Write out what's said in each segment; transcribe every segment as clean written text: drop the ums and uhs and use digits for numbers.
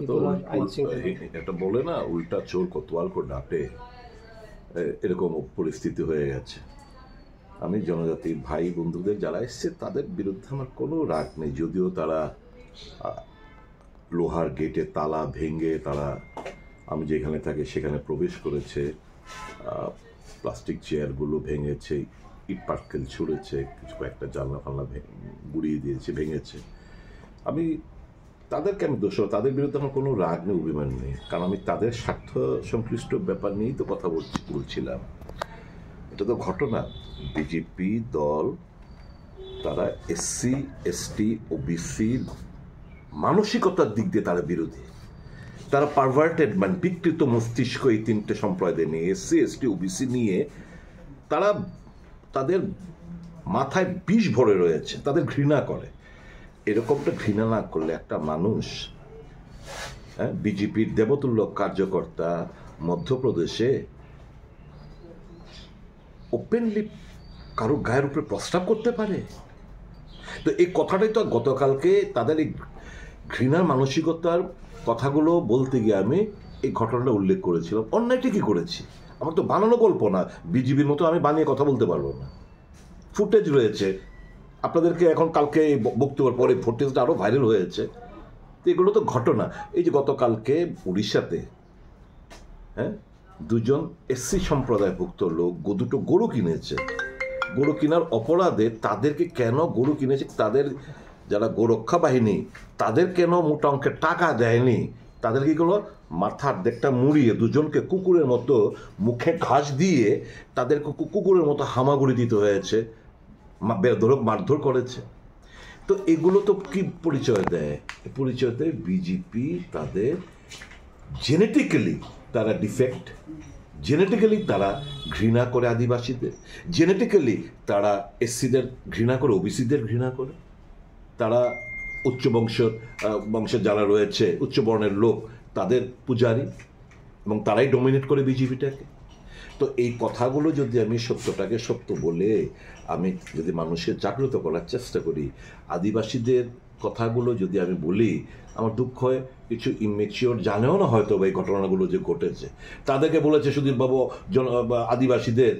তো এটা বলে না, উল্টা চোর কোতোয়াল করে ডাঁটে, এরকম পরিস্থিতি হয়ে গেছে। আমি জনজাতি ভাই বন্ধুদের যারা এসছে তাদের বিরুদ্ধে আমার কোনো রাগ নেই, যদিও তারা লোহার গেটে তালা ভেঙে তারা আমি যেখানে থাকি সেখানে প্রবেশ করেছে, প্লাস্টিক চেয়ারগুলো ভেঙেছে, ইট পাটকেল ছুঁড়েছে, কিছু কয়েকটা জানলা ফালনা গুড়িয়ে দিয়েছে, ভেঙেছে। আমি তাদেরকে আমি দোষ, তাদের বিরুদ্ধে আমার কোনো রাগ নেই, অভিমান নেই, কারণ আমি তাদের স্বার্থ সংশ্লিষ্ট ব্যাপার নিয়েই তো কথা বলছিলাম। এটা তো ঘটনা, বিজেপি দল তারা এসসি এসটি ওবিসির মানসিকতার দিক দিয়ে তারা বিরোধী, তারা পারভার্টেড, মানে বিকৃত মস্তিষ্ক এই তিনটে সম্প্রদায় নিয়ে, এসসি এসটি ওবিসি নিয়ে তারা তাদের মাথায় বিষ ভরে রয়েছে, তাদের ঘৃণা করে। এরকমটা ঘৃণা না করলে একটা মানুষ, বিজেপির দেবতুল্য কার্যকর্তা মধ্যপ্রদেশে ওপেনলি কারো গায়ের উপরে প্রস্তাব করতে পারে? তো এই কথাটাই তো গতকালকে তাদের এই ঘৃণার মানসিকতার কথাগুলো বলতে গিয়ে আমি এই ঘটনাটা উল্লেখ করেছিলাম। অন্যায়টা কি করেছি? আমার তো বানানো গল্প না, বিজেপির মতো আমি বানিয়ে কথা বলতে পারবো না। ফুটেজ রয়েছে, আপনাদেরকে এখন কালকে বক্তব্যের পরে ফুটেজটা আরও ভাইরাল হয়েছে। তো এগুলো তো ঘটনা। এই যে গতকালকে উড়িষ্যাতে দুজন এসসি সম্প্রদায়ভুক্ত লোক দুটো গরু কিনেছে। গরু কেনার অপরাধে তাদেরকে কেন গরু কিনেছে, তাদের যারা গোরক্ষা বাহিনী তাদের কেন মোটা অঙ্কের টাকা দেয়নি, তাদেরকে এগুলো মাথার দিকটা মুড়িয়ে দুজনকে কুকুরের মতো মুখে ঘাস দিয়ে তাদেরকে কুকুরের মতো হামাগুড়ি দিতে হয়েছে, মারধর করেছে। তো এগুলো তো কি পরিচয় দেয়? পরিচয় দেয় বিজেপি তাদের জেনেটিক্যালি তারা ডিফেক্ট, জেনেটিক্যালি তারা ঘৃণা করে আদিবাসীদের, জেনেটিক্যালি তারা এসসিদের ঘৃণা করে, ওবিসিদের ঘৃণা করে। তারা উচ্চ বংশের যারা রয়েছে, উচ্চ বর্ণের লোক, তাদের পূজারী, এবং তারাই ডমিনেট করে বিজেপিটাকে। তো এই কথাগুলো যদি আমি সত্যটাকে সত্য বলে আমি যদি মানুষের জাগ্রত করার চেষ্টা করি, আদিবাসীদের কথাগুলো যদি আমি বলি, আমার দুঃখ হয় কিছু ইমেচিওর জানেও না হয়তো এই ঘটনাগুলো যে ঘটেছে। তাদেরকে বলেছে সুধীর বাবু আদিবাসীদের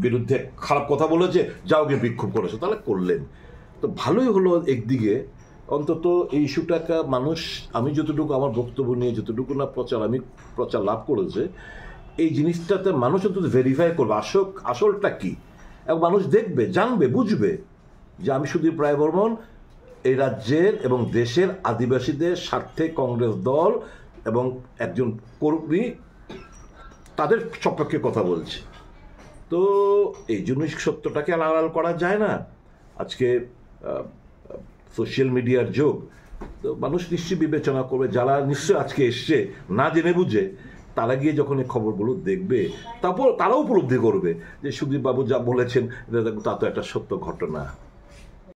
বিরুদ্ধে খারাপ কথা বলেছে, যাও গিয়ে বিক্ষোভ করেছে, তাহলে করলেন তো ভালোই হলো। একদিকে অন্তত এই ইস্যুটাকে মানুষ, আমি যতটুকু আমার বক্তব্য নিয়ে যতটুকু না প্রচার লাভ করেছে, এই জিনিসটাতে মানুষ অন্তত ভেরিফাই করবে আসলটা কি, এবং মানুষ দেখবে, জানবে, বুঝবে যে আমি সুধীর রায়বর্মন এই রাজ্যের এবং দেশের আদিবাসীদের স্বার্থে কংগ্রেস দল এবং একজন কর্মী তাদের সপক্ষে কথা বলছে। তো এই জন্যই সত্যটাকে আড়াল করা যায় না। আজকে সোশ্যাল মিডিয়ার যুগ, তো মানুষ নিশ্চয়ই বিবেচনা করবে, যারা নিশ্চয়ই আজকে এসছে না জেনে বুঝে, তারা গিয়ে যখন এই খবরগুলো দেখবে তারপর তারাও উপলব্ধি করবে যে সুদীপ বাবু যা বলেছেন তা তো একটা সত্য ঘটনা।